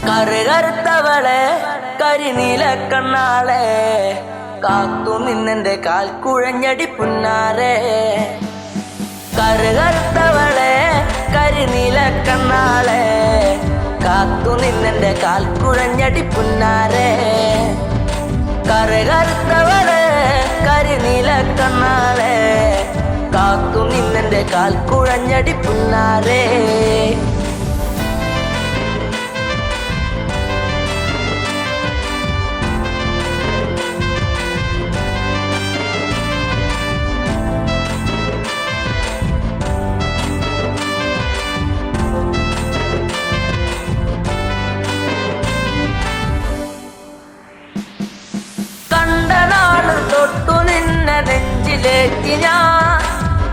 കറുകറുത്തവളെ കരിനീല കണ്ണാളെ കാത്തു നിന്നെന്റെ കാൽ കുഴഞ്ഞടി പുന്നാരെ. കറുകറുത്തവളെ കരിനീല കണ്ണാളെ കാത്തു നിന്നെന്റെ കാൽ കുഴഞ്ഞടി പുന്നാരെ. കറുകറുത്തവളെ കരിനീല കണ്ണാളെ കാത്തു നിന്നെന്റെ കാൽ കുഴഞ്ഞടി പുന്നാരെ. തൊട്ടു നിന്നെ നെഞ്ചിലേറ്റി ഞാൻ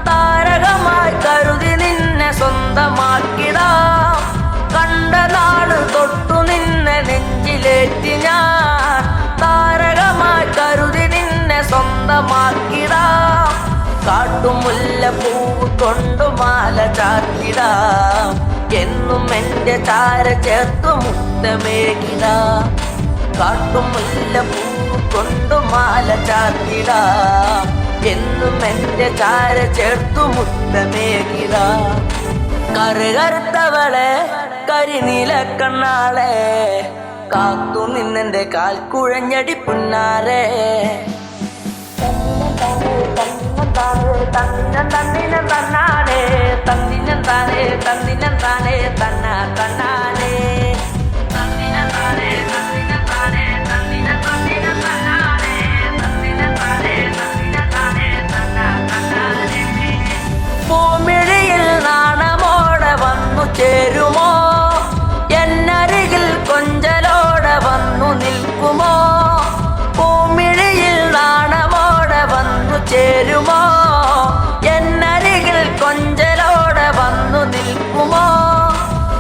താരകമായി കരുതി നിന്നെ സ്വന്തമാക്കിടാം. കണ്ട നാള് തൊട്ടു നിന്നെ നെഞ്ചിലേറ്റി ഞാൻ താരകമായി കരുതി നിന്നെ സ്വന്തമാക്കിടാം. കാട്ടുമുല്ല പൂവ് കൊണ്ടു മാല ചാത്തിടാം. എന്നും എന്റെ താര ചേർത്തു മുത്തമേകിടാം. കാട്ടുമുല്ല പൂവ് കൊണ്ടു മാല ചാത്തിടാം. എന്നും എന്റെ ചാര ചേർത്തു മുത്തമേകിടാം. കറുകറുത്തവളെ കരിനീല കണ്ണാളെ കാത്തു നിന്നെന്റെ കാൽ കുഴഞ്ഞടി പുന്നാരെ. തന്നിനം തന്നാനേ തന്നിനം താനേ തന്നിനം താനേ തന്ന തന്നാനേ തന്നിനം താനേ തന്നിനം താനേ തന്നിനം തന്നിനം തന്നാനേ തന്നിനം താനേ തന്നിനം താനേ തന്ന തന്നാനേ. പൂമിഴിയിൽ നാണമോടെ വന്നു ചേരുമോ? എന്നരികിൽ കൊഞ്ചലോടെ വന്നു നിൽക്കുമോ? പൂമിഴിയിൽ നാണമോടെ വന്നു ചേരുമോ? എന്നരികിൽ കൊഞ്ചലോടെ വന്നു നിൽക്കുമോ?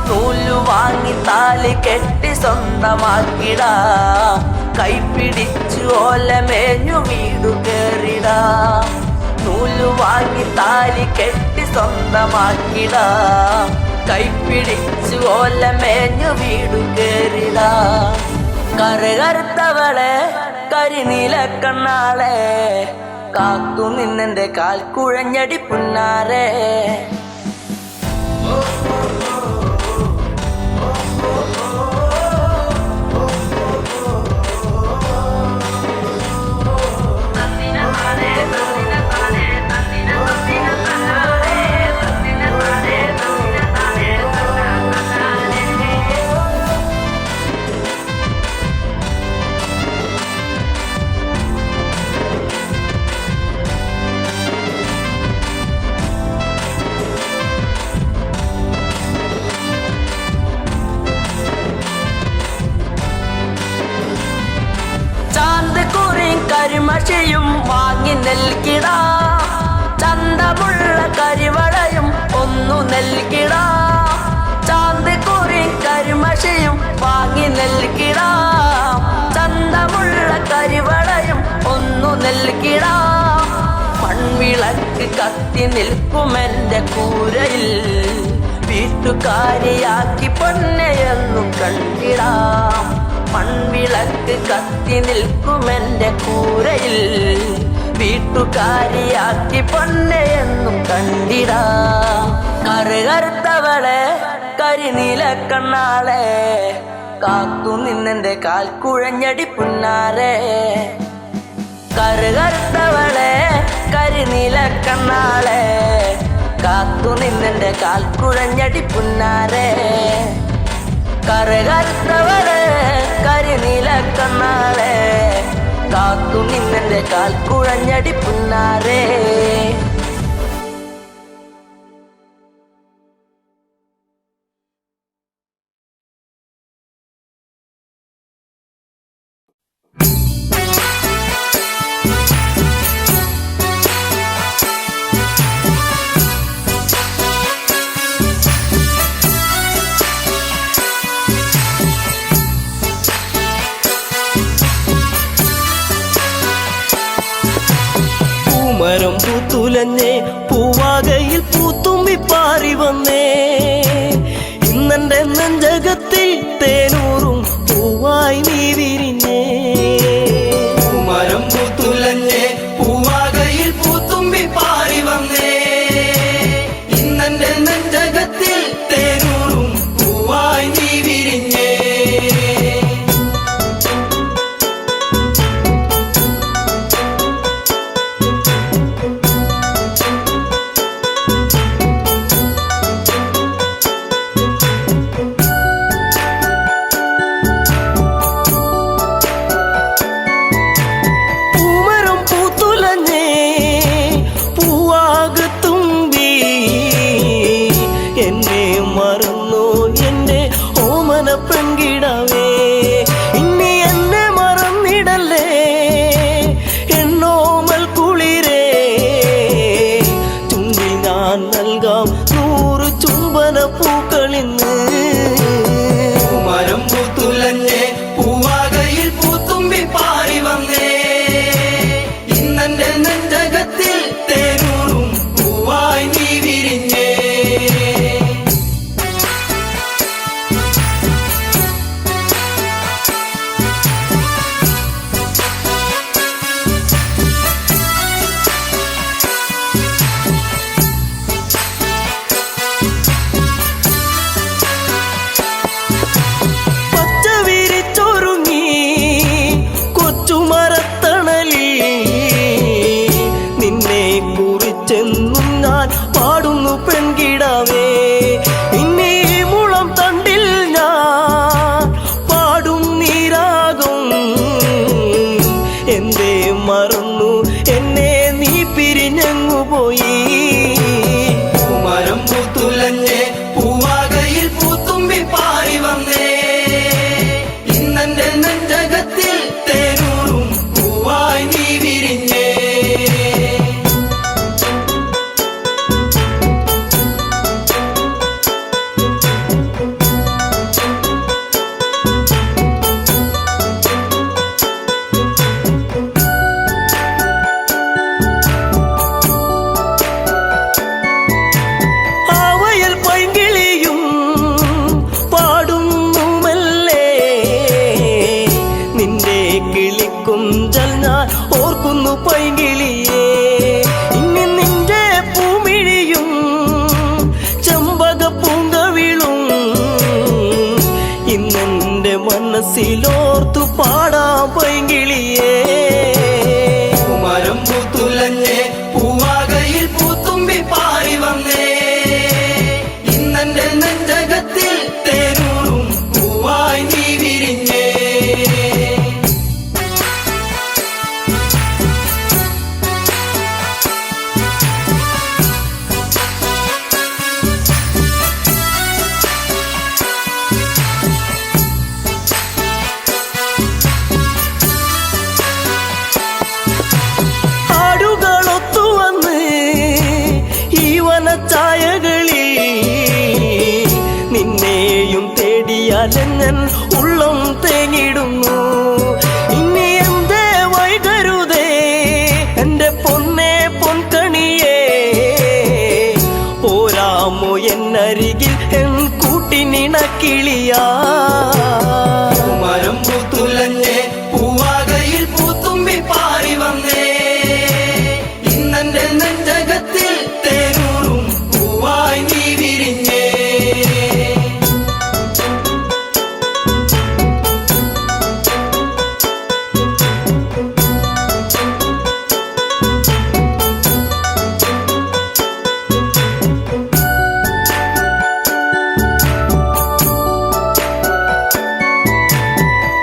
നൂലു വാങ്ങി താലി കെട്ടി സ്വന്തമാക്കിടാം. കൈപിടിച്ചു ഓലമേഞ്ഞു വീടു കേറിടാം. നൂലു വാങ്ങി താലി കെട്ടി സ്വന്തമാക്കിടാം. കൈപിടിച്ചു ഓലമേഞ്ഞു വീടു കേറിടാം. കറുകറുത്തവളെ കരിനീല കണ്ണാളെ കാത്തു നിന്നെന്റെ കാൽ കുഴഞ്ഞടി പുന്നാരെ. കരിമഷിയും വാങ്ങി നൽകിടാം. ചന്തമുള്ള കരിവളയും ഒന്നു നൽകിടാം. ചാന്തിക്കുറി കരിമഷിയും വാങ്ങി നൽകിടാം. ചന്തമുള്ള കരിവളയും ഒന്നു നൽകിടാം. മൺവിളക്ക് കത്തി നിൽക്കുമെന്റെ കൂരയിൽ വീട്ടുകാരിയാക്കി പൊന്നെയെന്നു കണ്ടിടാം. മൺവിളക്ക് കത്തി നിൽക്കുമെന്റെ കൂരയിൽ വീട്ടുകാരിയാക്കി പൊന്നെയെന്നും കണ്ടിടാം. കറുകറുത്തവളെ കരിനീല കണ്ണാളെ കാത്തു നിന്നെന്റെ കാൽ കുഴഞ്ഞടി പുന്നാരെ. കറുകറുത്തവളെ കരിനീല കണ്ണാളെ കാത്തു നിന്നെന്റെ കാൽ കുഴഞ്ഞടി പുന്നാരെ. കറുകറുത്തവളെ കരിനീല കണ്ണാളെ കാത്തു നിന്നെന്റെ കാൽ കുഴഞ്ഞടി പുന്നാരെ. മരം പൂത്തുലഞ്ഞേ പൂവാകയിൽ പൂത്തുമ്പി പാറി വന്നേ. ഇന്നെന്റെ നെഞ്ചകത്തിൽ തേനൂറും നെഞ്ചകത്തിൽ തേനൂറും പൂവായി നീ വിരിഞ്ഞേ. പൂമരം പൂത്തുലഞ്ഞേ പൂവാകത്തുമ്പി എന്നെ മറന്നു എൻ്റെ ഓമന പെൺകിടാവേ. ഇനി എന്നെ മറന്നിടല്ലേ എന്നോമൽ കുളിരേ. ചുണ്ടിൽ ഞാൻ നൽകാം 100 ചുംബന പൂക്കളിന്ന്. മരം പൂത്തുലഞ്ഞേ പൂവാകയിൽ പൂത്തുമ്പി പാറി വന്നേ. ഇന്നെന്റെ നെഞ്ചകത്തിൽ തേനൂറും പൂവായി നീ വിരിഞ്ഞേ. പച്ച വിരിച്ചൊരുങ്ങി കൊച്ചുമരത്തണലിൽ നിന്നെ കുറിച്ചെന്നും ഞാൻ പാടുന്നു പെൺകിടാവേ. ഇനി ഈ മുളം തണ്ടിൽ ഞാൻ പാടും നീരാകും. എന്തേ മറന്നു എന്നെ നീ പിരിഞ്ഞങ്ങു പോയി. മരം പൂത്തുലഞ്ഞേ പൂവാകയിൽ പൂത്തുമ്പി പാറി വന്നേ. ഇന്നെന്റെ നെഞ്ചകത്തിൽ തേനൂറും പൂവായി നീ വിരിഞ്ഞേ. ആവയൽ പൈങ്കിളിയും പാടുന്നു മെല്ലെ. നിന്റെ കിളിക്കുഞ്ചൽ ഞാൻ ഓർക്കുന്നു പൈങ്കിളിയേ. ഇനി നിന്റെ പൂമിഴിയും ചെമ്പക പൂങ്കവിളും ഇന്നെന്റെ മനസ്സിലോർത്തു പാടാം പൈങ്കിളിയേ. മരം പൂത്തുലഞ്ഞേ പൂവാകയിൽ പൂത്തുമ്പി പാറി വന്നേ. ഇന്നെന്റെ നെഞ്ചകത്തിൽ തേനൂറും പൂവായി നീ വിരിഞ്ഞേ. ആടുകളൊത്തുവന്ന് ഈ വനച്ചായകളിൽ നിന്നെയും തേടിയാലെങ്ങൻ ഉള്ളം തേങ്ങിടുന്നു. ഇനി എന്തേ വൈകരുതേ എൻ്റെ പൊന്നേ പൊൻകണിയേ. പോരാമോ എന്നരികിൽ എൻ കൂട്ടിനിണക്കിളിയാ. മരം പൂത്തുലഞ്ഞേ പൂവാകയിൽ പൂത്തുമ്പി പാറി വന്നേ. ഇന്നെന്റെ നെഞ്ചകത്തിൽ തേനൂറും പൂവായി നീ വിരിഞ്ഞേ.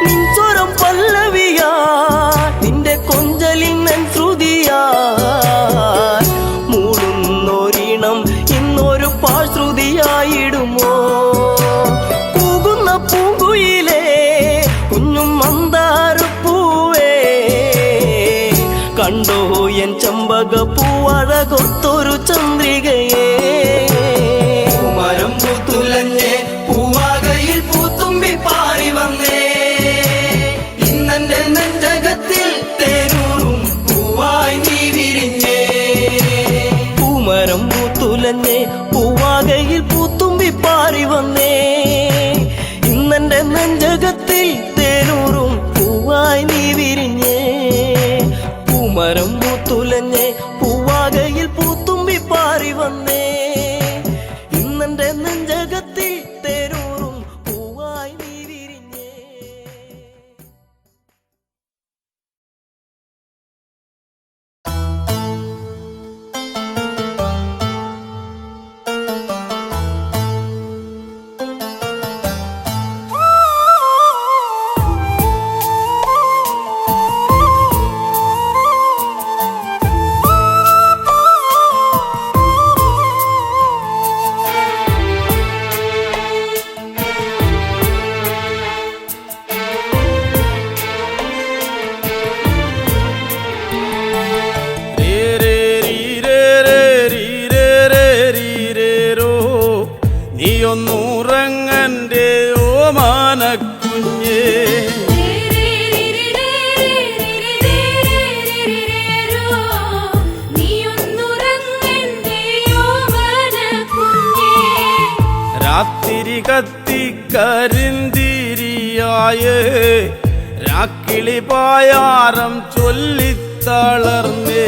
നിൻസ്വരം പല്ലവിയാ നിന്റെ കൊഞ്ചലിൻ ശ്രുതിയാ. മൂടുന്നൊരിണം ഇന്നൊരു പാഴ്ശ്രുതിയായിടുമോ. കൂകുന്ന പൂങ്കുയിലേ കുഞ്ഞും മന്ദാരപ്പൂവേ. കണ്ടോ എൻ ചെമ്പക പൂവഴകൊത്തൊരു ചന്ദ്രികയേ. മരം പൂത്തുലഞ്ഞേ പൂവാകയിൽ പൂത്തുമ്പി പാറി വന്നേ. ഇന്നെന്റെ നെഞ്ചകത്തിൽ തേനൂറും പൂവായി നീ വിരിഞ്ഞേ. പൂമരം പൂത്തുലഞ്ഞേ പൂവാകയിൽ പൂത്തുമ്പി പാറി നീയൊന്നുറങ്ങന്റെ ഓമാനക്കുഞ്ഞേ. രാത്തിരി കത്തിക്കരിന്തിരിയായേ രാക്കിളി പായാരം ചൊല്ലിത്തളർന്നേ.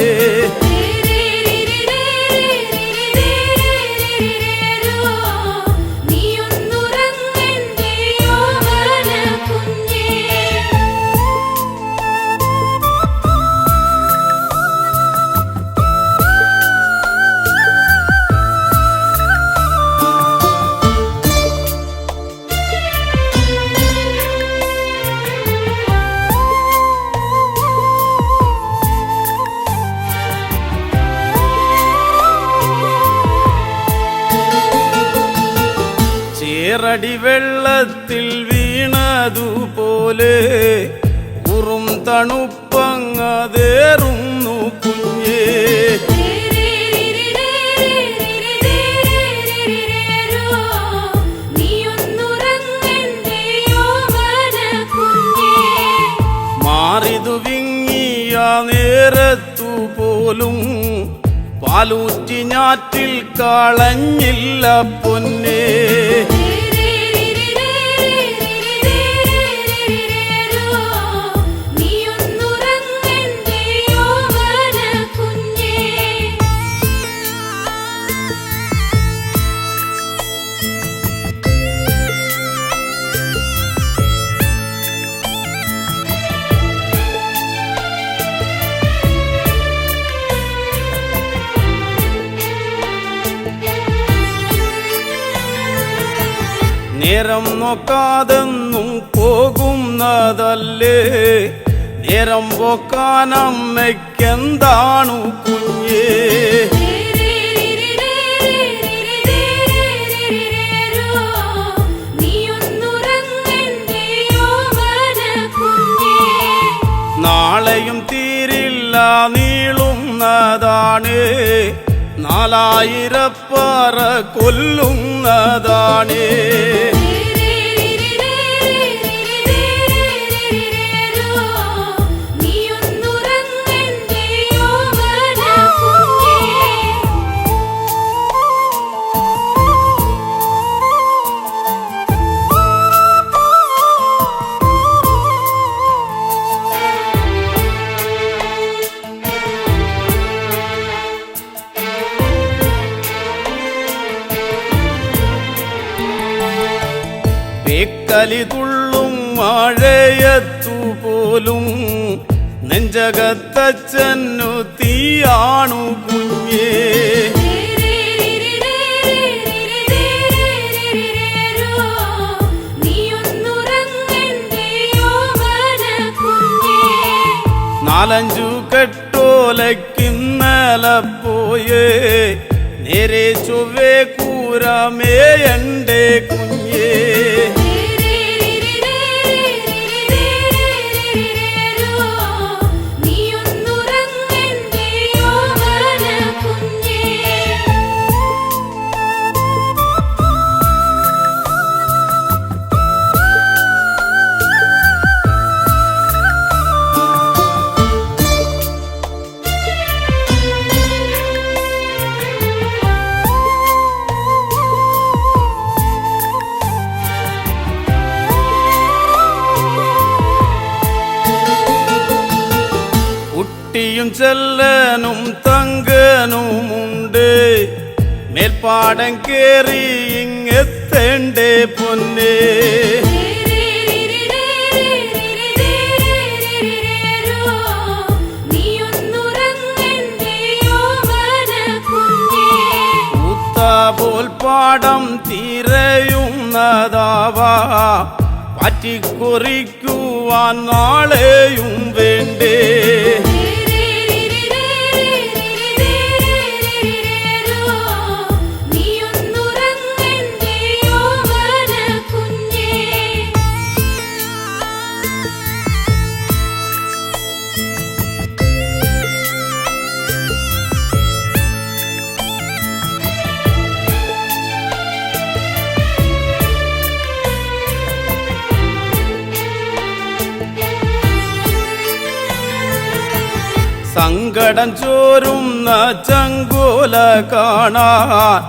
ചേറടി വെള്ളത്തിൽ വീണതുപോലെ ഉറും തണുപ്പങ്ങതേറുന്നു കുഞ്ഞേ. മാറിതു വിങ്ങിയ നേരത്തു പോലും പാലൂറ്റി ഞാറ്റിൽ കളഞ്ഞില്ല പൊന്നേ. നേരം നോക്കാതെന്നും പോകുന്നതല്ലേ നേരം പോക്കാനമ്മയ്ക്കെന്താണു കുഞ്ഞേ. നാളെയും തീരില്ല നീളുന്നതാണ് 4000 പറ കൊല്ലുന്നതാണ്. പേക്കലി തുള്ളും മഴയത്തു പോലും നെഞ്ചകത്തച്ഛനു തീയാണു കുഞ്ഞേ. നാലഞ്ചു കെട്ടോലക്കിന്നല പോയേ നേരെ ചൊവ്വേ കൂരമേയണ്ടേ കുഞ്ഞേ. കുട്ടിയും ചെല്ലനും തങ്കനുമുണ്ട് മേൽപ്പാടം കേറി ഇങ്ങെത്തേണ്ടേ പൊന്നേ. പോൽ പാടം തിരയുന്നതാവാ പാറ്റിക്കുറിക്കുവാൻ നാളെയും വേണ്ടേ. സങ്കടം ചോരുന്ന ചങ്കോല കാണാൻ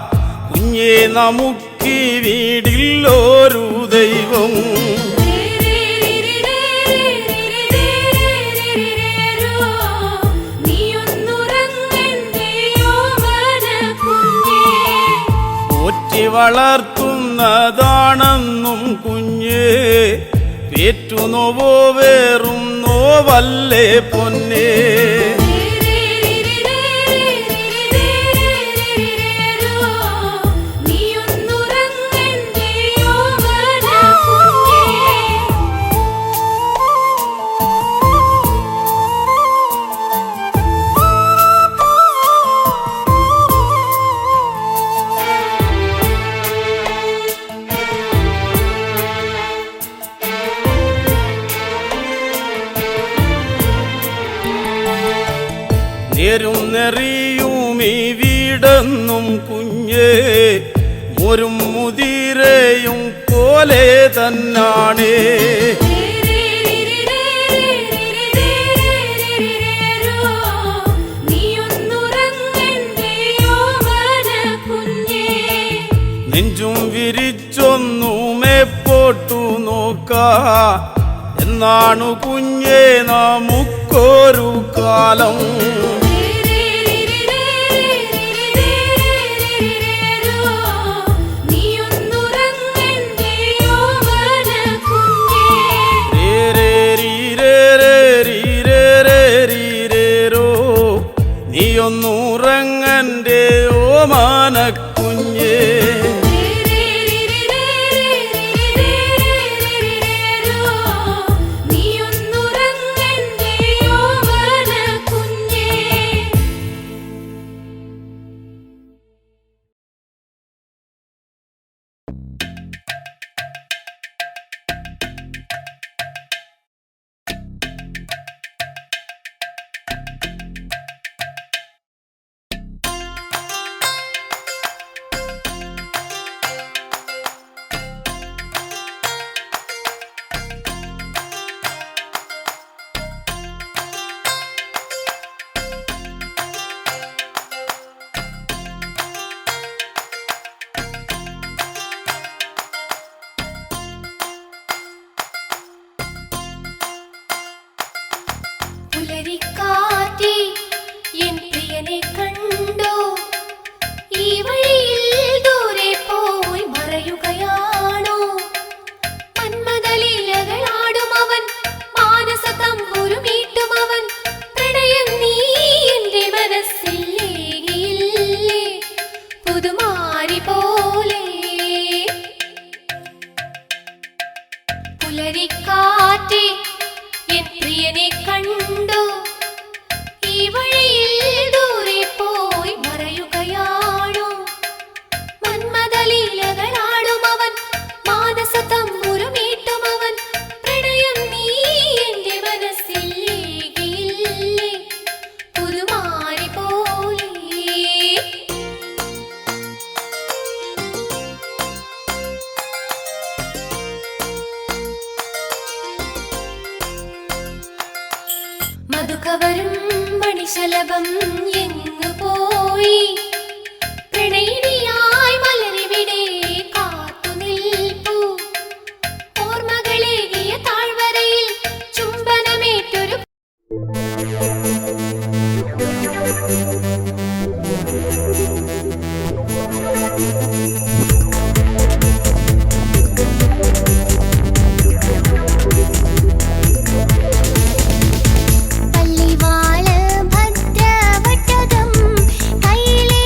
കുഞ്ഞേ നമുക്കീ വീടില്ലൊരു ദൈവം. പോറ്റി വളർത്തുന്നതാണെന്നും കുഞ്ഞേ പേറ്റുനോവോ വേറും നോവല്ലേ പൊന്നേ. നേരും നെറിയും ഈ വീടെന്നും കുഞ്ഞേ മോരും മുതിരയും പോലെ തന്നാണേ. നെഞ്ചും വിരിച്ചൊന്നുമേ പോട്ടു നോക്കാ എന്നാണു കുഞ്ഞേ നമുക്കൊരു കാലം. നീയൊന്നുറങ്ങന്റെ ഓമാനക്കുഞ്ഞേ. പുലരിക്കാറ്റേ എൻ പ്രിയനെ കണ്ടോ, ഈ വഴിയിൽ ദൂരെ പോയി മറയുകയാണോ? മന്മഥലീലകളാടും അവൻ, മാനസ തമ്പുരുമീട്ടും അവൻ, പ്രണയം നീ എന്റെ മനസ്സിൽ ഏകിയില്ലേ പുതുമാരി പോലെ. പുലരിക്കാറ്റേ എൻ പ്രിയനെ കണ്ടോ, ഈ വഴിയിൽ ദൂരെ പോയി മറയുകയാണോ? മന്മഥലീലകളാടും അവൻ, മാനസ തമ്പുരുമീട്ടും അവൻ, പ്രണയം നീ എന്റെ മനസ്സിൽ ഏകിയില്ലേ പുതുമാരി പോലെ. മധുകവരും മണിശലഭം എങ്ങു പോയി, പ്രണയിനിയായി മലരിവിടെ കാത്തു നിൽപ്പൂ. ഓർമ്മകളേകിയ താഴ്വരയിൽ ചുംബനമേറ്റൊരു പള്ളിവാള് ഭദ്രവട്ടകം കയ്യിലെ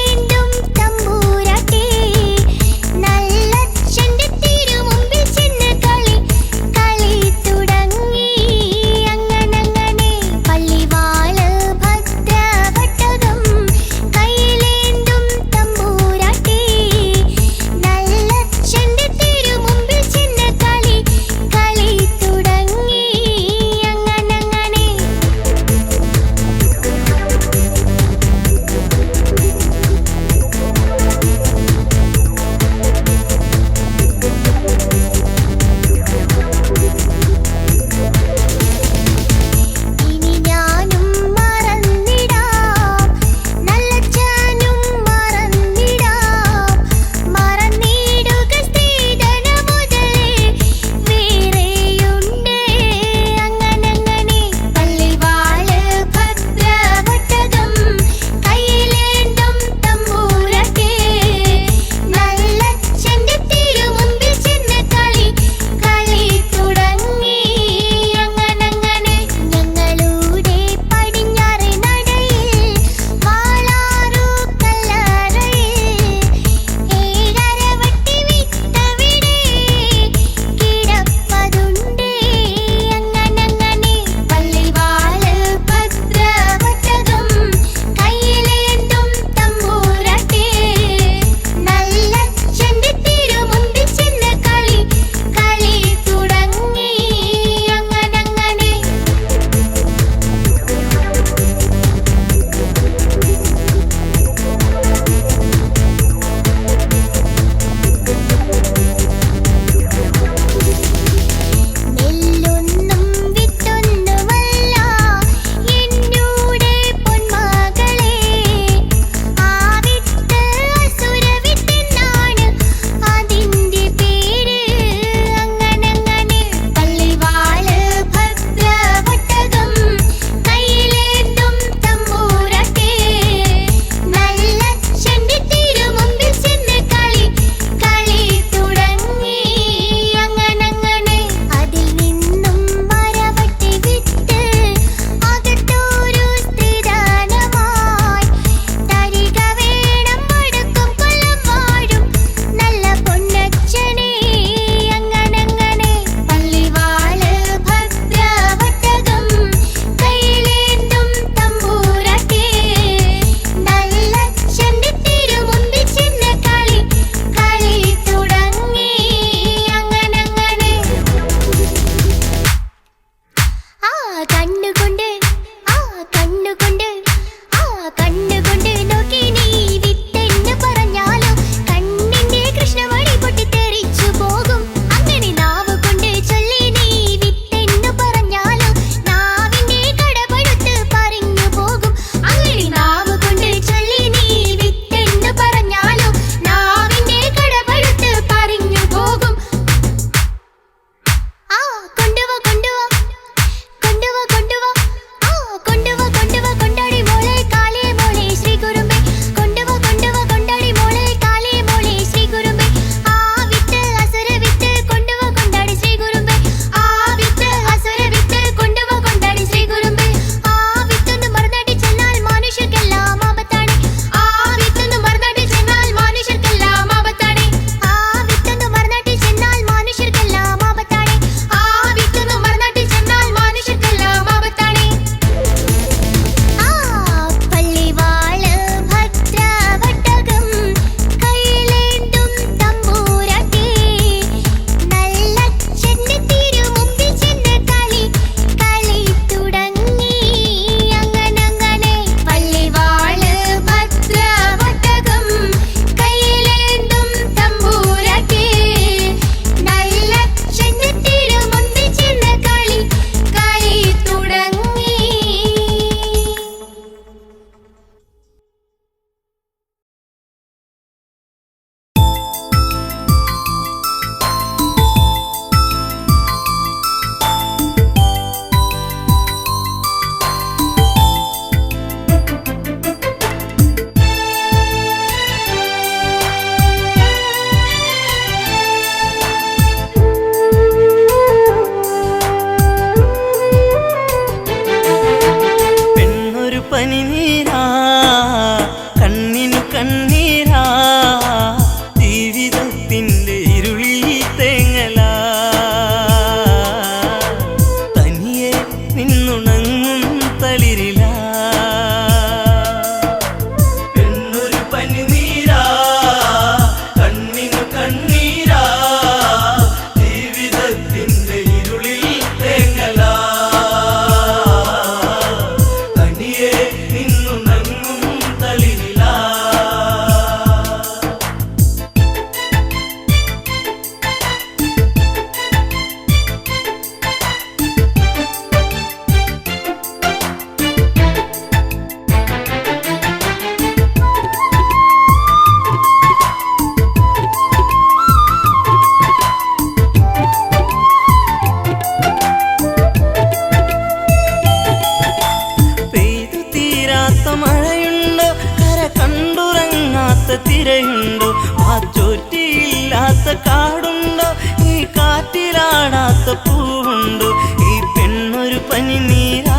പൂവുണ്ടോ ഈ പെണ്ണൊരു പനിനീരാ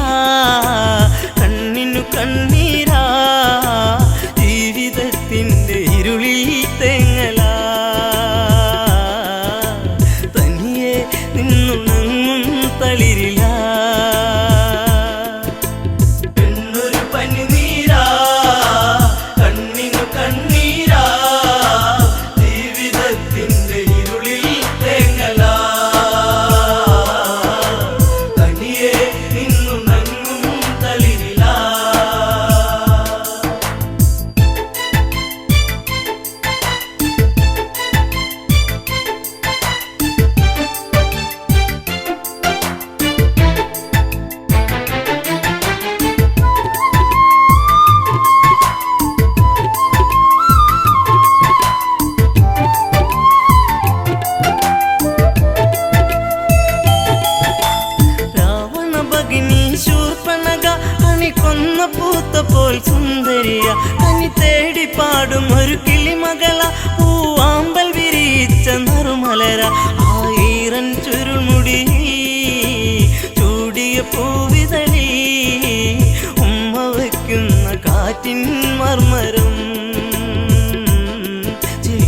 കണ്ണിനു കണ്ണീരാ ജീവിതത്തിൻ്റെ ഇരുളിൽ തേങ്ങലാ തനിയെ നിന്നുണങ്ങും തളിരില പെണ്ണൊരു പനിനീരാ കണ്ണിനു കണ്ണീരാ ജീവിതത്തിൻ്റെ ഇരുളിൽ തേങ്ങലാ തനിയെ നിന്നുണങ്ങും തളിരില രാവണ ഭഗിനി ശൂർപ്പണഖ കണി കൊന്ന പൂത്ത പോൽ സുന്ദരിയ കനി തേടി പാടും ഒരു കിളിമകള പൂവാമ്പൽ വിരിച്ച നറുമലര ആയിരൻ ചുരുൾമുടി ചൂടിയ പൂവിതളി ഉമ്മ വയ്ക്കുന്ന കാറ്റിൻ മർമരം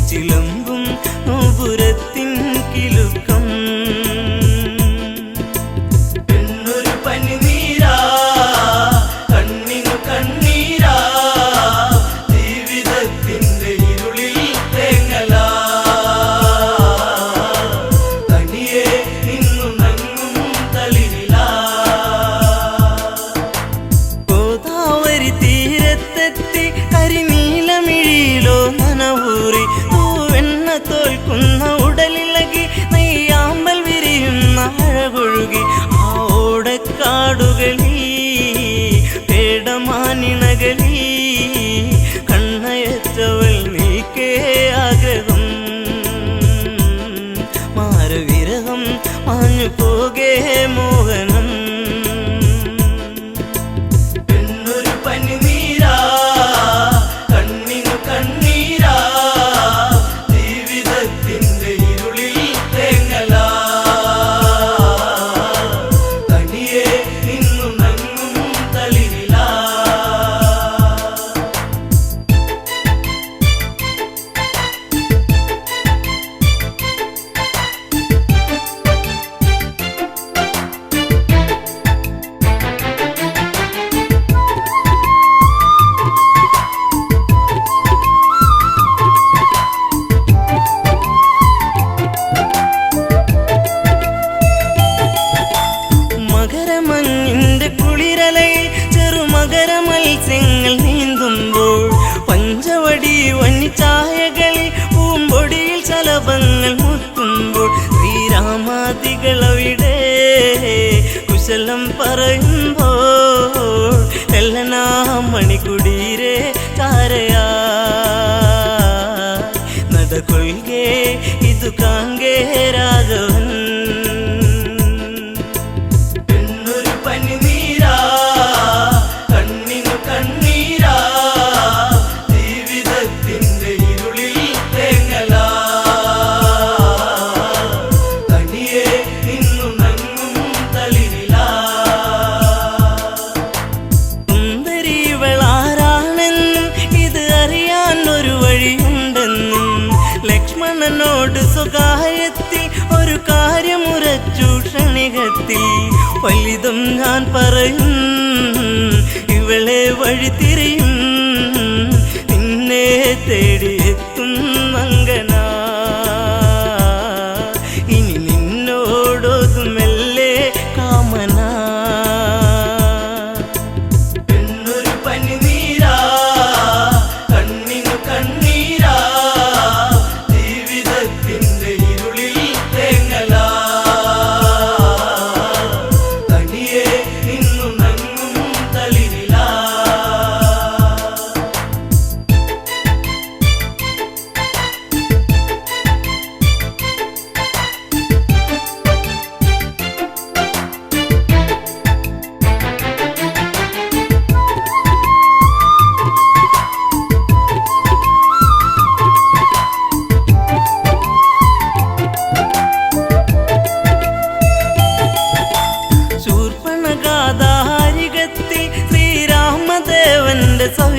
ചിലമ്പും നോപുരത്തിൻ കിലുക്കം പെണ്ണൊരു പനിനീരാ കണ്ണിനു കണ്ണീരാ ജീവിതത്തിൻ്റെ ഇരുളിൽ തേങ്ങലാ തനിയെ നിന്നുണങ്ങും തളിരില ഗോദാവരി തീരത്തെത്തി കരിനീലമിഴിയിലോ നനവൂറി തൂവെണ്ണ തോൽക്കുന്ന ഉടലിളകി നെയ്യാമ്പൽ വിരിയുന്ന അഴകൊഴുകി ആ ഓടക്കാടുകളിൽ പേടമാനിണകളിൽ കണ്ണയച്ചവൾ നീക്കേ ആഗ്രഹം മാരവിരഹം മാഞ്ഞു പോകേ മോഹനം പെണ്ണൊരു പനിനീരാ കണ്ണിനു കണ്ണീരാ ജീവിതത്തിൻ്റെ ഇരുളിൽ തേങ്ങലാ തനിയെ നിന്നുണങ്ങും തളിരില മകരമഞ്ഞിന്റെ കുളിരലയിൽ ചെറുമകര മത്സ്യങ്ങൾ നീന്തുമ്പോൾ പഞ്ചവടി വന്നിച്ചായകളിൽ പൂമ്പൊടിയിൽ ശലഭങ്ങൾ മുത്തുമ്പോൾ ശ്രീരാമാദികളവിടെ കുശലം പറയുമ്പോൾ എല്ലനാ മണികുടീരെ ചാരയാ നടകൊള്ളുകേ ഇതു കാങ്കേ രാഘവൻ പെണ്ണൊരു പനിനീരാ കണ്ണിനു കണ്ണീരാ ജീവിതത്തിൻ്റെ ഇരുളിൽ തേങ്ങലാ തനിയെ നിന്നുണങ്ങും തളിരില സുന്ദരിവളാരാണെന്നും ഇത് അറിയാൻ ഒരു വഴിയുണ്ടെന്നും ലക്ഷ്മണനോട് സ്വകാര്യത്തിൽ ഒരു കാര്യമുറച്ചു ക്ഷണികത്തിൽ വലുതും ഞാൻ പറയും ഇവളെ വഴി തിരിയും നിന്നെ തേടിയെത്തും മങ്കനാ ഇനി നിന്നോടൊതുമെല്ലെ കാമനാ പെണ്ണൊരു പനിനീരാ കണ്ണിനു കണ്ണീരാ ജീവിതത്തിൻ്റെ ഇരുളിൽ തേങ്ങലാ തനിയെ നിന്നുണങ്ങും തളിരില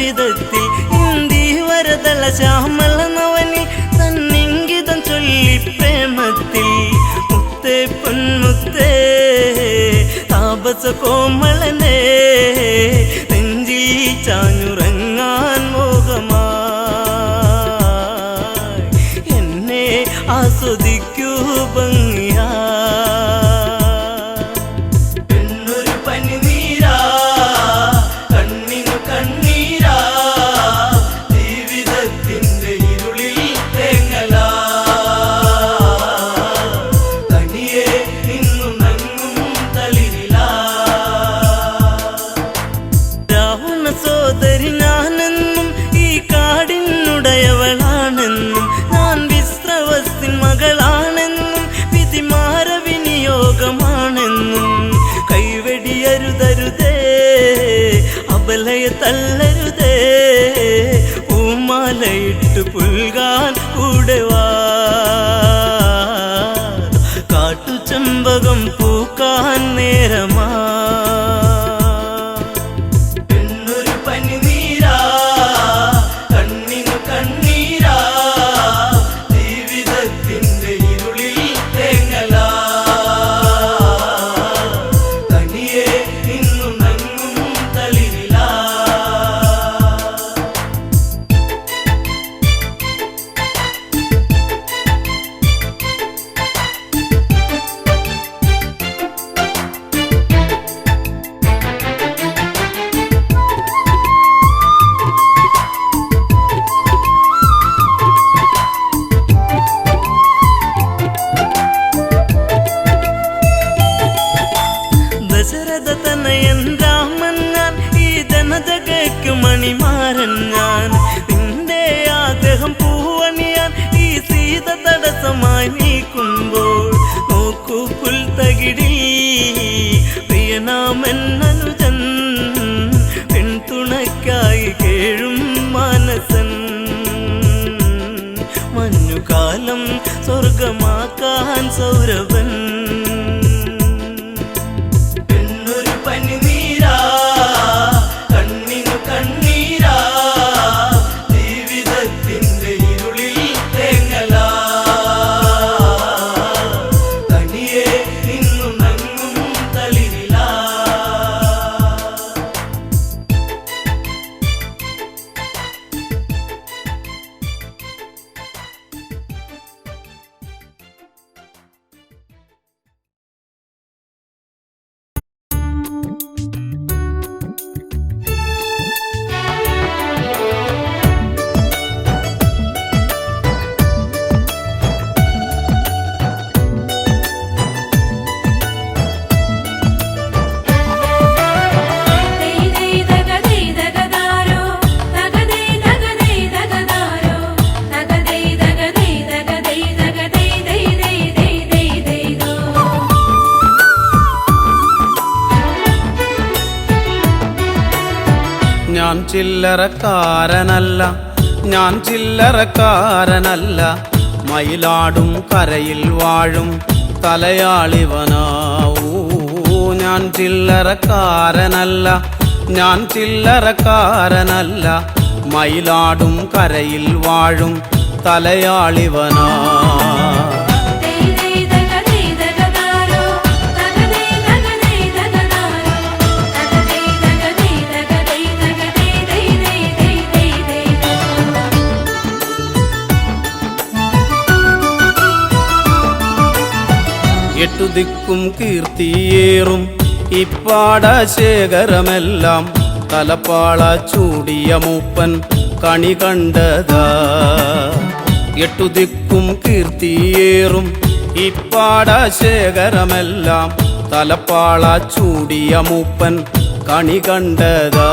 ജീവിതത്തിൽ ഇന്ത്യ വരതള ശ്യാമള നവനിൽ തന്നിങ്കിതം ചൊല്ലി പ്രേമത്തിൽ മുത്തേ പൊന്മുത്തേ താപസ കോമളനെ നെഞ്ചിൽ ചാഞ്ഞുറങ്ങാൻ മോഹമായി എന്നെ ആസ്വദിക്കൂ ഭംഗിയാ പെണ്ണൊരു പനിനീരാ കണ്ണിനു കണ്ണീരാ ജീവിതത്തിന്റെ ഇരുളിൽ തേങ്ങലാ തനിയെ നിന്നു നങ്ങും തളിരിലാ രാവണ സോദരി ഞാനെന്നും ഈ കാടിനുടയവളാണെന്നും ഞാൻ വിശ്രവസ്തിൻ മകളാണെന്നും വിധിമാര വിനിയോഗമാണെന്നും കൈവെടിയരുതരുതേ അബലയെ തള്ളരുതേ പൂമാലയിട്ട് പുൽകാൻ കൂടെ വാ കാട്ടുചെമ്പകം പൂക്കാൻ നേരമാ പെണ്ണൊരു പനിനീരാ കണ്ണിനു കണ്ണീരാ ജീവിതത്തിന്റെ ഇരുളിൽ തേങ്ങലാ തനിയെ നിന്നു നങ്ങും തളിരിലാ ദശരഥ തനയൻ രാമൻ ഞാൻ ഈ ജനജഗയ്ക്കു മണിമാരൻ ഞാൻ നിന്റെ ആഗ്രഹം പൂവണിയാൻ ഈ സീത തടസ്സമായി നീക്കുമ്പോൾ നോക്കൂ പുൽത്തകിടിൽ പ്രിയനാമൻ അനുജൻ പെൺതുണയ്ക്കായി കേഴും മാനസൻ മഞ്ഞുകാലം സ്വർഗമാക്കാൻ സൗരഭൻ പെണ്ണൊരു പനിനീരാ കണ്ണിനു കണ്ണീരാ ജീവിതത്തിന്റെ ഇരുളിൽ തേങ്ങലാ തനിയെ നിന്നു നങ്ങും തളിരിലാ ഞാൻ ചില്ലറക്കാരനല്ല, ഞാൻ ചില്ലറക്കാരനല്ല, മയിലാടും കരയിൽ വാഴും തലയാളിവനാവൂ. ഞാൻ ചില്ലറക്കാരനല്ല, ഞാൻ ചില്ലറക്കാരനല്ല, മയിലാടും കരയിൽ വാഴും തലയാളിവനാ. എട്ടു ദിക്കും കീർത്തിയേറും ഇപ്പാടശേഖരമെല്ലാം തലപ്പാള ചൂടിയ മൂപ്പൻ കണി കണ്ടതാ. എട്ടു ദിക്കും കീർത്തിയേറും ഇപ്പാടശേഖരമെല്ലാം തലപ്പാള ചൂടിയ മൂപ്പൻ കണി കണ്ടതാ.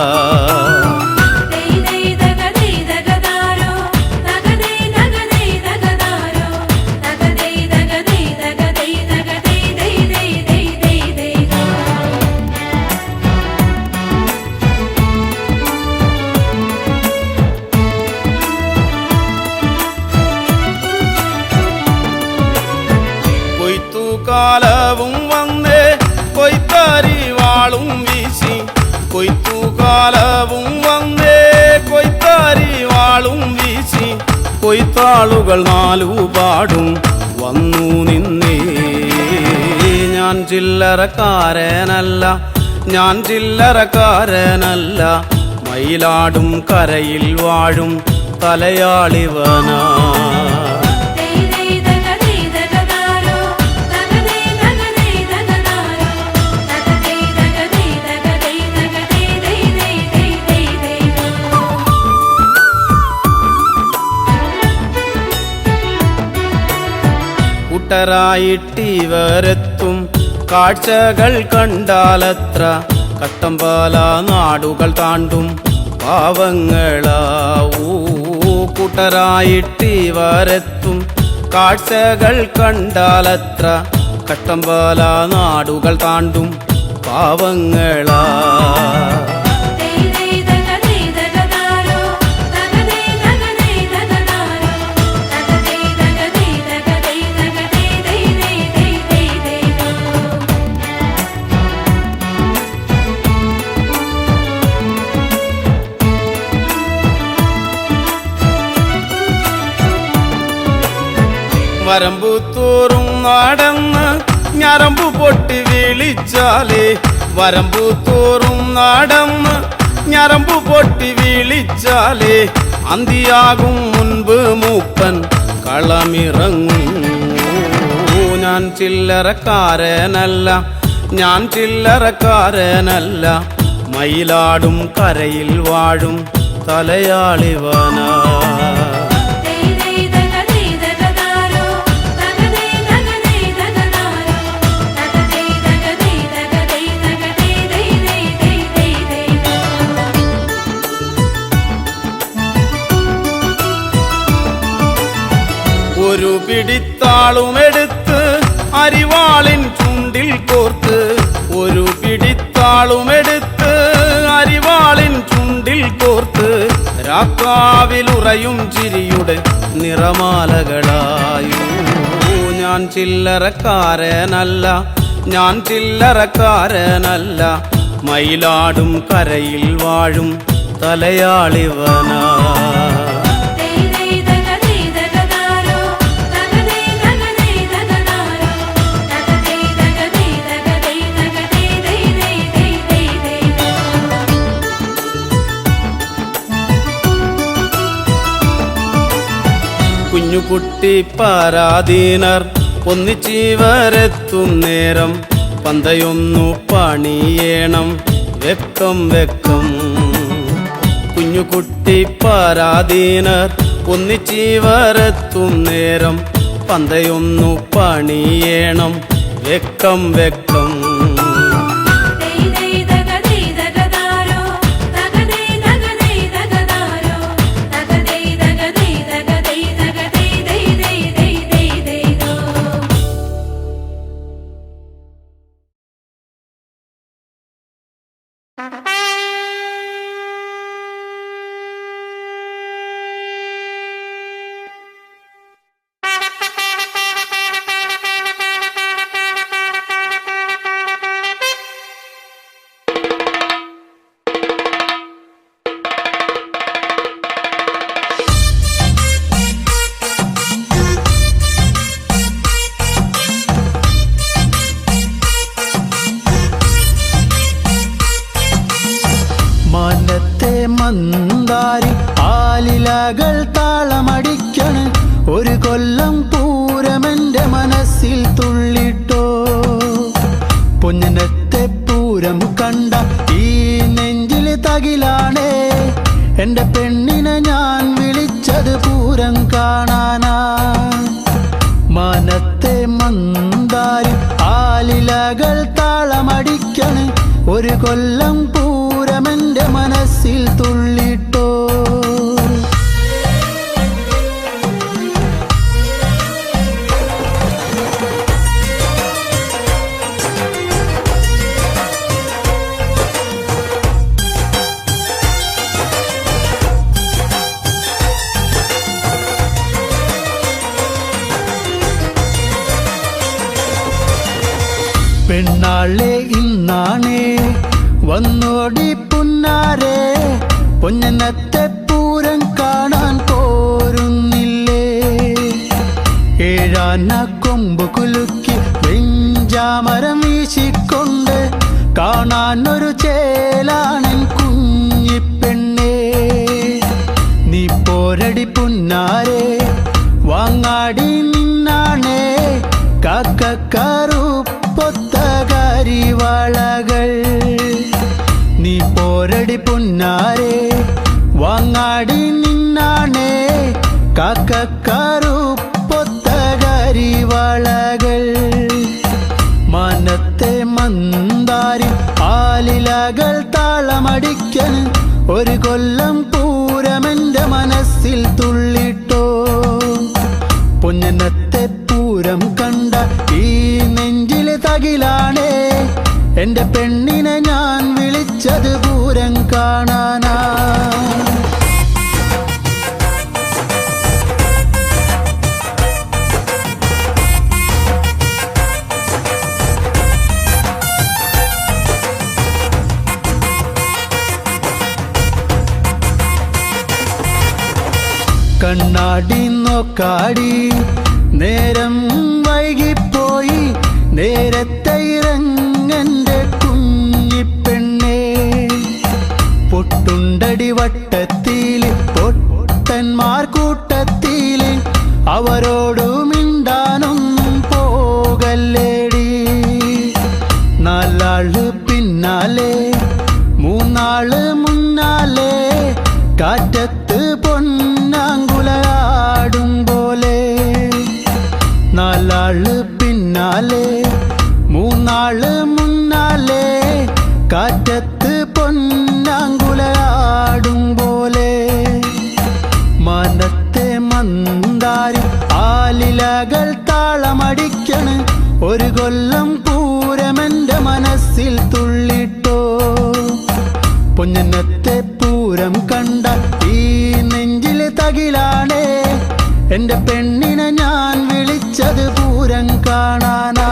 കൊയ്ത്തുകാലവും വന്നേ കൊയ്ത്തരിവാളും വീശി, കൊയ്ത്തുകാലവും വന്നേ കൊയ്ത്താളുകൾ നാലുപാടും വന്നു നിന്നേ. ഞാൻ ചില്ലറക്കാരനല്ല, ഞാൻ ചില്ലറക്കാരനല്ല, മയിലാടും കരയിൽ വാഴും തലയാളിവനാ. കൂട്ടരായിട്ടിവരെത്തും കാഴ്ചകൾ കണ്ടാലത്ര കട്ടമ്പാല നാടുകൾ താണ്ടും പാവങ്ങളാവൂ. കൂട്ടരായിട്ടിവരെത്തും കാഴ്ചകൾ കണ്ടാലത്ര കട്ടമ്പാല നാടുകൾ താണ്ടും പാവങ്ങളാ. വരമ്പൂത്തോറും നടന്ന് ഞരമ്പു പൊട്ടി വിളിച്ചാലേ, വരമ്പൂത്തോറും നടന്ന് ഞരമ്പു പൊട്ടി വിളിച്ചാലേ, അന്തിയാകും മുൻപ് മൂപ്പൻ കളമിറങ്ങും. ഞാൻ ചില്ലറക്കാരനല്ല, ഞാൻ ചില്ലറക്കാരനല്ല, മയിലാടും കരയിൽ വാഴും തലയാളിവനാ. ഒരു പിടിത്താളുമെടുത്ത് അരിവാളിൻ ചുണ്ടിൽ കോർത്ത്, ഒരു പിടിത്താളുമെടുത്ത് അരിവാളിൻ ചുണ്ടിൽ കോർത്ത്, രാക്കാവിലുറയും ചിരിയുടെ നിറമാലകളായു. ഞാൻ ചില്ലറക്കാരനല്ല, ഞാൻ ചില്ലറക്കാരനല്ല, മയിലാടും കരയിൽ വാഴും തലയാളിവനാ. കുഞ്ഞുകുട്ടി പരാധീനർ ഒന്നിച്ചിവരെത്തും നേരം, പന്തയൊന്നു പണിയേണം വെക്കം വെക്കം. കുഞ്ഞുകുട്ടി പരാധീനർ ഒന്നിച്ചിവരെത്തും നേരം, പന്തയൊന്നു പണിയേണം വെക്കം വെക്കം. മന്ദാരി ആലിലകൾ താളമടിക്കണ്, ഒരു കൊല്ലം പൂരമെന്റെ മനസ്സിൽ തുള്ളിട്ടോ. പൊന്നിനത്തെ പൂരം കണ്ട ഈ നെഞ്ചിൽ തകിലാണേ, എന്റെ പെണ്ണിനെ ഞാൻ വിളിച്ചത് പൂരം കാണാനാ. മാനത്തെ മന്ദാരി ആലിലകൾ താളമടിക്കണ്, ഒരു കൊല്ലം പൂരമെന്റെ മനസ്സിൽ തുള്ളിട്ടോ. പെണ്ണാളെ ഇന്നാണേ വന്നോടി പുന്നാരെ, പൊന്നനത്തെ പൂരം കാണാൻ പോരുന്നില്ലേ. ആന കൊമ്പ് കുലുക്കി വെഞ്ചാമരം വീശിക്കൊണ്ട് കാണാനൊരു ചേലാണൻ കുഞ്ഞിപ്പെണ്ണേ. നീ പോരടി പുന്നാരെ വാങ്ങാടി നിന്നാണേ കാക്കക്കാറുപ്പൊത്ത കരിവാളകൾ. നീ പോരടി പുന്നാരെ വാങ്ങാടി നിന്നാണേ കാക്കക്കാറുപ്പൊത്ത കരിവാളകൾ. മനത്തെ മന്ദാരി ആലിലകൾ താളമടിക്കൻ ഒരു കൊല്ലം പൂരമെന്റെ മനസ്സിൽ തുള്ളിട്ടോ. പൊന്നനത്തെ പൂരം കണ്ട ഈ നെഞ്ചിലെ തകിലാണേ എന്റെ പെണ്ണിനെ ഞാൻ വിളിച്ചത് പൂരം കാണാനാ. കണ്ണാടി നോക്കാടി നേരം വൈകിപ്പോയി നേരത്തെ ഇറങ്ങന്റെ കുഞ്ഞിപ്പെണ്ണേ. പൊട്ടുണ്ടടി വട്ടത്തിൽ പൊട്ടന്മാർ കൂട്ടത്തിൽ അവരോടു മിണ്ടാനൊന്നും പോകല്ലേടി. നാലാള് പിന്നാലെ മൂന്നാള് മുന്നാലെ കാറ്റത്ത് പൊന്നാങ്കുലയാടും പോലെ. നാലാള് പിന്നാലെ മൂന്നാള് മുന്നാലെ കാറ്റത്ത് പൊന്നാങ്കുലയാടും പോലെ. മനത്തെ മന്ദാരി ആലിലകൾ താളമടിക്കണ് ഒരു കൊല്ലം പൂരമെന്റെ മനസ്സിൽ തുള്ളിട്ടോ. പൊന്നനത്തെ പൂരം കണ്ട ഈ നെഞ്ചിലെ തകിലാണേ എന്റെ പെണ്ണിനെ ഞാൻ വിളിച്ചത് പൂരം കാണാനാ.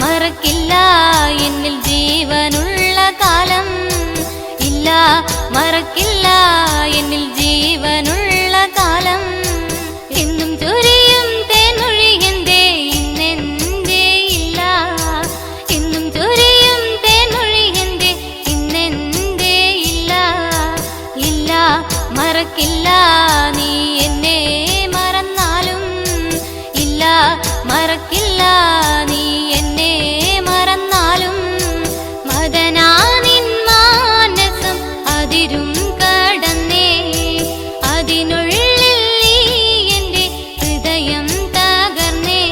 മറക്കില്ല എന്നിൽ ജീവനുള്ള കാലം ഇല്ല, മറക്കില്ല എന്നിൽ ജീവനുള്ള കാലം. എന്നും ചൊരിയും തേനൊഴി എന്തേ ഇന്നെന്തേ ഇല്ല, എന്നും ചൊരിയും തേനൊഴി എന്തേ ഇന്നെന്തേ മറക്കില്ല നീ എന്നെ മറന്നാലും ഇല്ല മറക്കില്ല നീ എന്നെ മറന്നാലും മദനാനിൻ മാനസം അതിരും കടന്നേ അതിനുള്ളിൽ നീ എൻ്റെ ഹൃദയം തകർന്നേ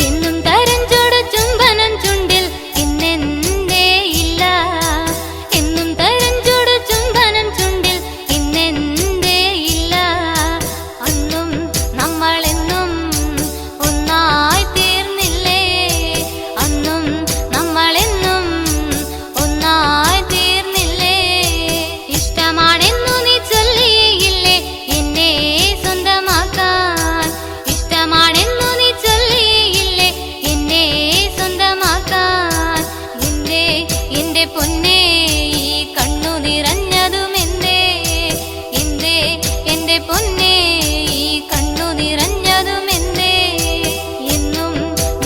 എന്നും തരഞ്ചോട് ചുംബനം ചുണ്ടിൽ ഇന്നെന്തേ ഇല്ല എന്നും തരഞ്ചോട് ചുംബനം ചുണ്ടിൽ ഇന്നെന്തേ ഇല്ല അന്നും നമ്മളെന്നും ഒന്നായി തീർന്നില്ലേ അന്നും നമ്മളെന്നും ഒന്നായി തീർന്നില്ലേ ഇഷ്ടമാണെന്നു നീ ചൊല്ലിയില്ലേ എന്നെ സ്വന്തമാക്കാൻ ഇഷ്ടമാണെന്നു നീ ചൊല്ലിയില്ലേ എന്നെ സ്വന്തമാക്കാൻ എന്റെ പൊന്നേ ഈ കണ്ണു നിറഞ്ഞതുമെന്തേ എന്റെ പൊന്നേ ഈ കണ്ണു നിറഞ്ഞതുമെന്തേ എന്നും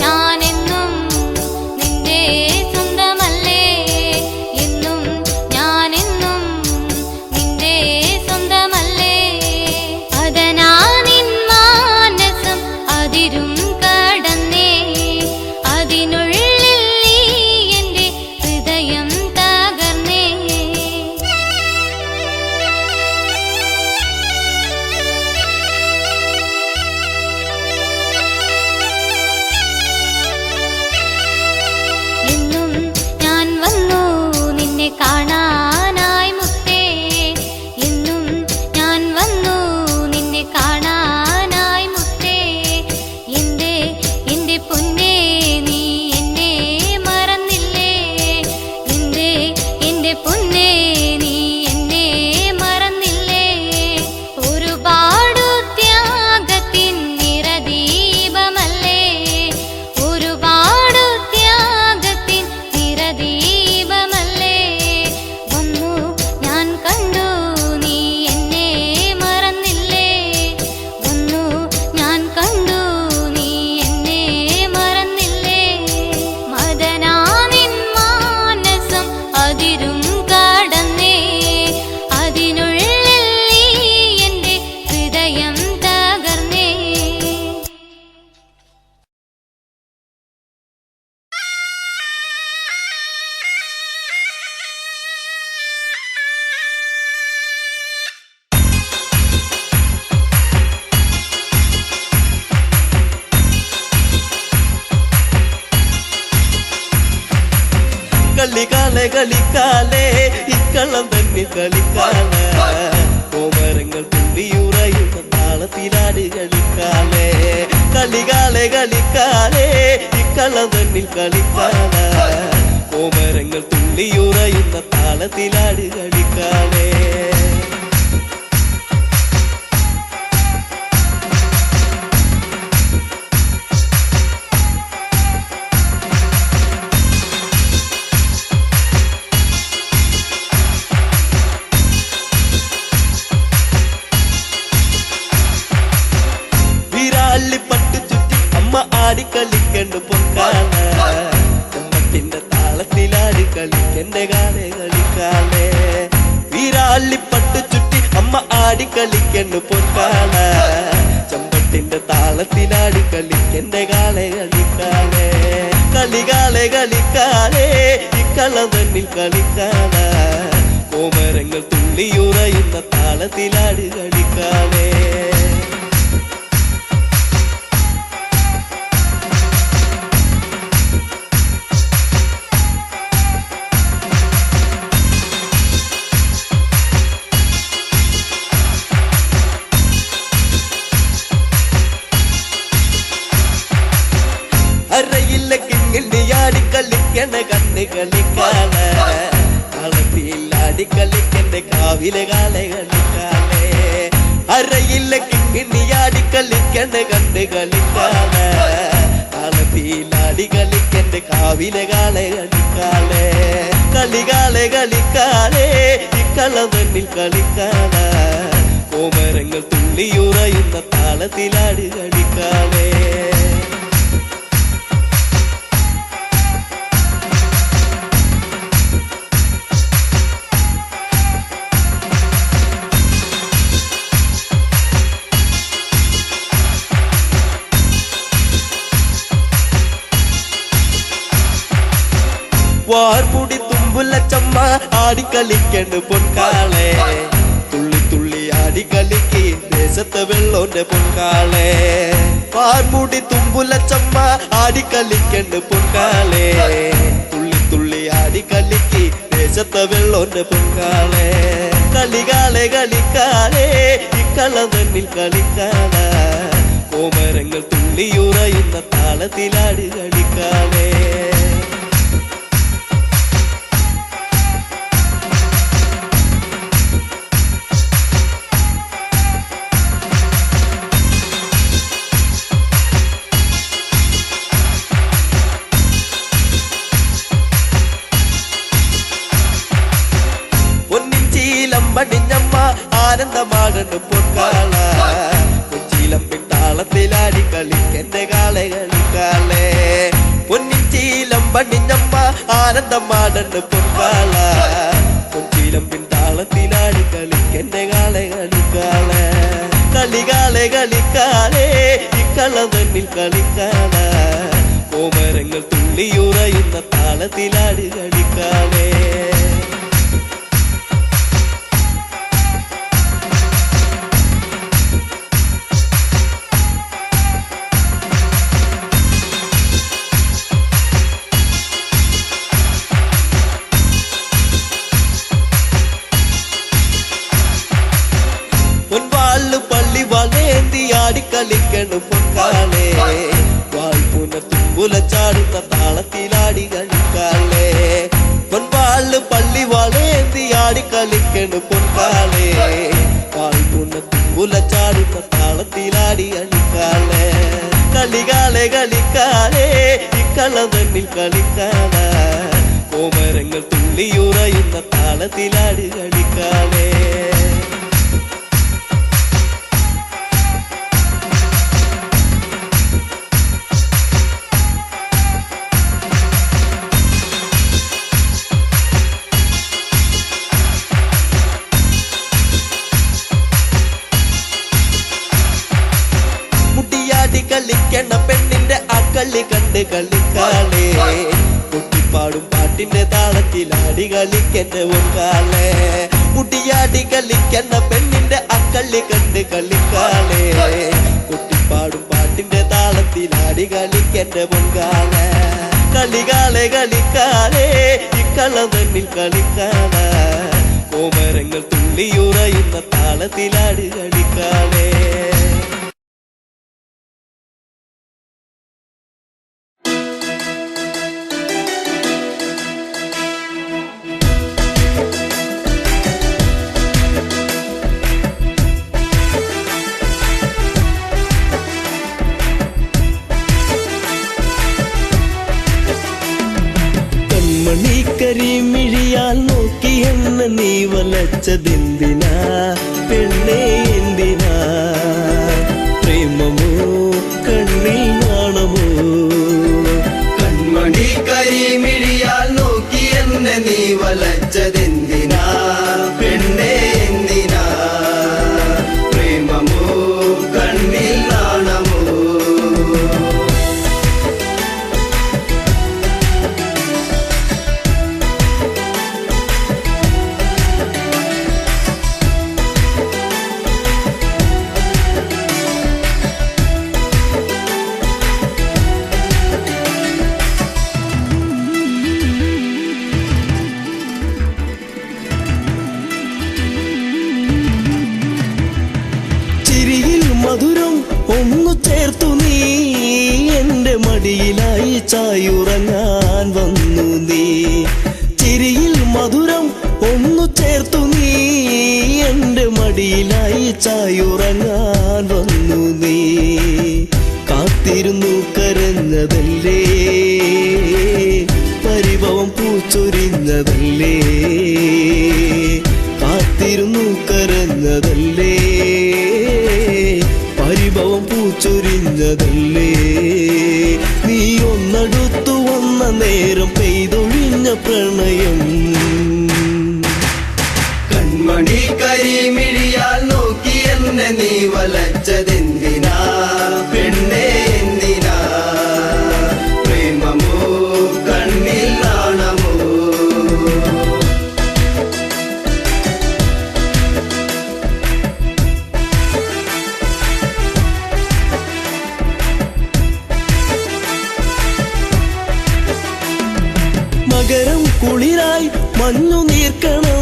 ഞാനെന്നും നിന്റെ സ്വന്തമല്ലേ എന്നും ഞാനെന്നും നിന്റെ സ്വന്തമല്ലേ അതനാനിൻ മാനസം അതിരും കടന്നേ അതിനുള്ളിൽ നീ എൻ്റെ ഹൃദയം തകർന്നേ എന്നും ഞാൻ വന്നു നിന്നെ കാണാനായി മുത്തേ എന്നും ഞാൻ വന്നു നിന്നെ കാണാനായി മുത്തേ എന്റെ പൊന്നേ നീ എന്നെ മറന്നില്ലേ എന്റെ പൊന്നേ നീ എന്നെ മറന്നില്ലേ ഒരുപാടു ത്യാഗത്തിൻ നിറദീപമല്ലേ ഒരുപാടു ത്യാഗത്തിൻ നിറദീപമല്ലേ വന്നു ഞാൻ കണ്ടു നീ എന്നെ മറന്നില്ലേ വന്നു ഞാൻ കണ്ടു നീ എന്നെ മറന്നില്ലേ മദനാനിൻ മാനസം അതിരും കടന്നേ അതിനുള്ളിൽ നീ എൻ്റെ ഹൃദയം തകർന്നേ കളിക്കാലെ കളിക്കാലേ ഇക്കള്ളം തന്നെ കളിക്കാല കോമരങ്ങൾ തുള്ളിയുറയുന്ന താളത്തിലാട് കളിക്കാലേ കളികാലെ കളിക്കാലേ ഇക്കള്ളം തന്നിൽ കളിക്കാല കോമരങ്ങൾ തുള്ളിയുറയുന്ന താളത്തിലാട് കളിക്കാലേ വിരാലിപ്പട്ട് ചുറ്റി അമ്മ ആടിക്കളിക്കണ്ട് പൊക്കാല ചമ്മത്തിന്റെ താളത്തിലാടി കളിക്കന്റെ കാലേ കളിക്കാലേ വിരാലിപ്പട്ട് ചുറ്റി അമ്മ ആടിക്കളിക്കണ്ട് പൊക്കാല ചമ്പട്ടിന്റെ താളത്തിലാടി കളിക്കന്റെ കാലേ കളിക്കാലേ കളികാലെ കളിക്കാലേ ഇക്കള്ളം തന്നിൽ കളിക്കാല കോമരങ്ങൾ തുള്ളിയുറയുന്ന താളത്തിലാട് കളിക്കാലേ അറയില്ല കിങ്ങിണ്ടിയാടി കളിക്കണ കണ്ണ് കളിക്കാല കളത്തിലാടി കളിക്കണ്ട കാവിലെ കാലെ കളിക്കാലേ അറയില്ല കിങ്ങിണ്ടിയാടി കളിക്കണ കണ്ണ് കളിക്കാല കളത്തിലാടി കളിക്കണ്ട കാവിലെ കാലെ കളിക്കാലേ കളികാലെ കളിക്കാലേ ഇക്കള്ളം തന്നിൽ കളിക്കാല കോമരങ്ങൾ തുള്ളിയുറയുന്ന താളത്തിലാട് കളിക്കാളേ. വാർമുടി തുമ്പുള്ള ചമ്മ ആടിക്കളിക്കണ്ട് പൊൻകാളെ. തുള്ളി തുള്ളി ആടിക്കളിക്ക് ദേശത്തെ വെള്ളോന്റെ പൊൻകാളെ. വാർമുടി തുമ്പുള്ള ചമ്മ ആടിക്കളിക്കണ്ട് പൊൻകാളെ. തുള്ളി തുള്ളി ആടിക്കളിക്ക് ദേശത്തെ വെള്ളോന്റെ പൊൻകാളെ. കളികാളെ കളിക്കാളെ ഇക്കള തന്നിൽ കളിക്കാള. കോമരങ്ങൾ തുള്ളിയുറയുന്ന താളത്തിലാട് കളിക്കാളെ. പടിഞ്ഞമ്മ ആനന്ദമാകണ്ട് പൊൻകാള. കൊച്ചിയിലമ്പിൻ താളത്തിലാടി കളിക്കെന്റെ കാളെ കളിക്കാളെ. പൊന്നിച്ചീലം പടിഞ്ഞമ്മ ആനന്ദമാകണ്ട് പൊൻകാള. കൊച്ചിയിലമ്പിൻ താളത്തിലാടി കളിക്കെന്റെ കാളെ കളിക്കാളെ. കളികാളെ കളിക്കാളെ ഇക്കള തന്നിൽ കളിക്കാള. കോമരങ്ങൾ തുള്ളിയുറയുന്ന താളത്തിലാടി കളിക്കാളെ. പൊൻവാള് പള്ളി വളേന്തി ആടിക്കളിക്കണ് പൊൻകാളെ. വായ്പുന തുമ്പുല ചാടുന്ന താളത്തിലാടി കളിക്കാളെ. പൊൻവാള് പള്ളി വളേന്തി ആടിക്കളിക്കണ് പൊൻകാളെ. വായ്പുന തുമ്പുല ചാടുന്ന താളത്തിലാടി കളിക്കാളെ. കളികാളെ കളിക്കാളെ ഇക്കള തന്നിൽ കളിക്കാള. കോമരങ്ങൾ തുള്ളിയുറയുന്ന താളത്തിലാടി കളിക്കാളെ. കളിക്കണ പെണ്ണിന്റെ അക്കളി കണ്ട് കളിക്കാളെ. കുട്ടിപ്പാടും പാട്ടിന്റെ താളത്തിലാടി കളിക്കണ്ട പൊൻകാളെ. മുടിയാടി കളിക്കണ പെണ്ണിന്റെ അക്കളി കണ്ട് കളിക്കാളെ. കുട്ടിപ്പാടും പാട്ടിന്റെ താളത്തിലാടി കളിക്കണ്ട പൊൻകാളെ. കളികാളെ കളിക്കാളെ ഇക്കള തന്നിൽ കളിക്കാള. കോമരങ്ങൾ തുള്ളിയുറയുന്ന താളത്തിലാടി കളിക്കാളെ. കരിമിഴിയാൽ നോക്കി എന്നെ നീ വലച്ചതെന്തിനാ പെണ്ണേ എന്തിനാ? പ്രേമമോ കണ്ണിൽ നാണമോ? കൺമണി കരിമിഴിയാൽ നോക്കി എന്നെ നീ വലച്ചതെന്തിനാ പെണ്ണേ എന്തിനാ? പ്രേമമോ കണ്ണിൽ നാണമോ? മധുരം ഒന്നു ചേർത്തു നീ എന്റെ മടിയിലായി ചായുറങ്ങാൻ വന്നു നീ. ചിരിയിൽ മധുരം ഒന്നു ചേർത്തു നീ എന്റെ മടിയിലായി ചായുറങ്ങാൻ വന്നു നീ. കാത്തിരുന്നു കരഞ്ഞതല്ലേ പരിഭവം പൂച്ചൊരിഞ്ഞതല്ലേ? കാത്തിരുന്നു കരഞ്ഞതല്ലേ ചൊരിഞ്ഞതല്ലേ നീ ഒന്നടുത്തു വന്ന നേരം പെയ്തൊഴിഞ്ഞ പ്രണയം കൺമണി കരിമിഴിയാൽ നോക്കി എന്നെ നീ വലച്ചതെന്തിനാ പെണ്ണേ എന്തിനാ പ്രേമമോ കണ്ണിൽ നാണമോ മകരം കുളിരായി മഞ്ഞു നീർക്കണം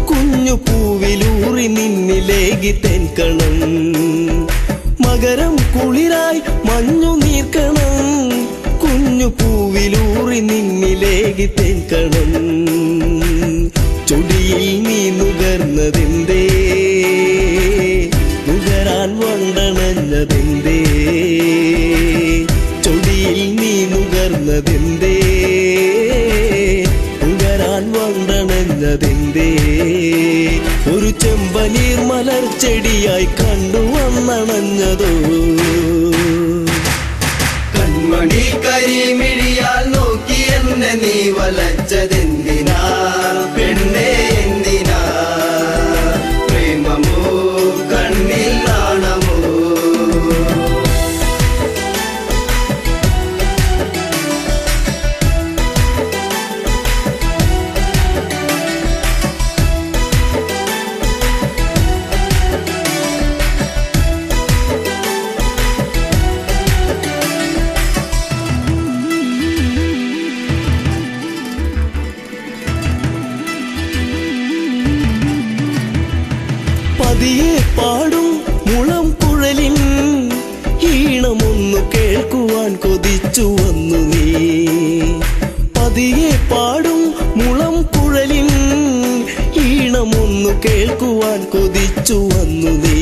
കുഞ്ഞു പൂവിലൂറി നിന്നിലേകി തെൻകണം മകരം കുളിരായി മഞ്ഞു നീർക്കണം കുഞ്ഞു പൂവിലൂറി നിന്നിലേകി തെൻകണം ചൊടിയിൽ നീ നുകർന്നതെന്തേ നുകരാൻ വണ്ടണഞ്ഞതെന്തേ ചൊടിയിൽ നീ നുകർന്നതെന്തേ നുകരാൻ വണ്ടണഞ്ഞതെന്തേ ഒരു ചെമ്പനീർ മലർ ചെടിയായി കണ്ടുവന്നണഞ്ഞതോ കൺമണി കരിമിഴിയാൽ നോക്കി എന്നെ നീ വലച്ചതെന്തിനാ പെണ്ണേ എന്തിനാ പ്രേമമോ കണ്ണിൽ നാണമോ പതിയെ പാടും മുളം കുഴലിൻ ഈണമൊന്നു കേൾക്കുവാൻ കൊതിച്ചു വന്നു നീ പതിയെ പാടും മുളം കുഴലിൻ ഈണമൊന്നു കേൾക്കുവാൻ കൊതിച്ചു വന്നു നീ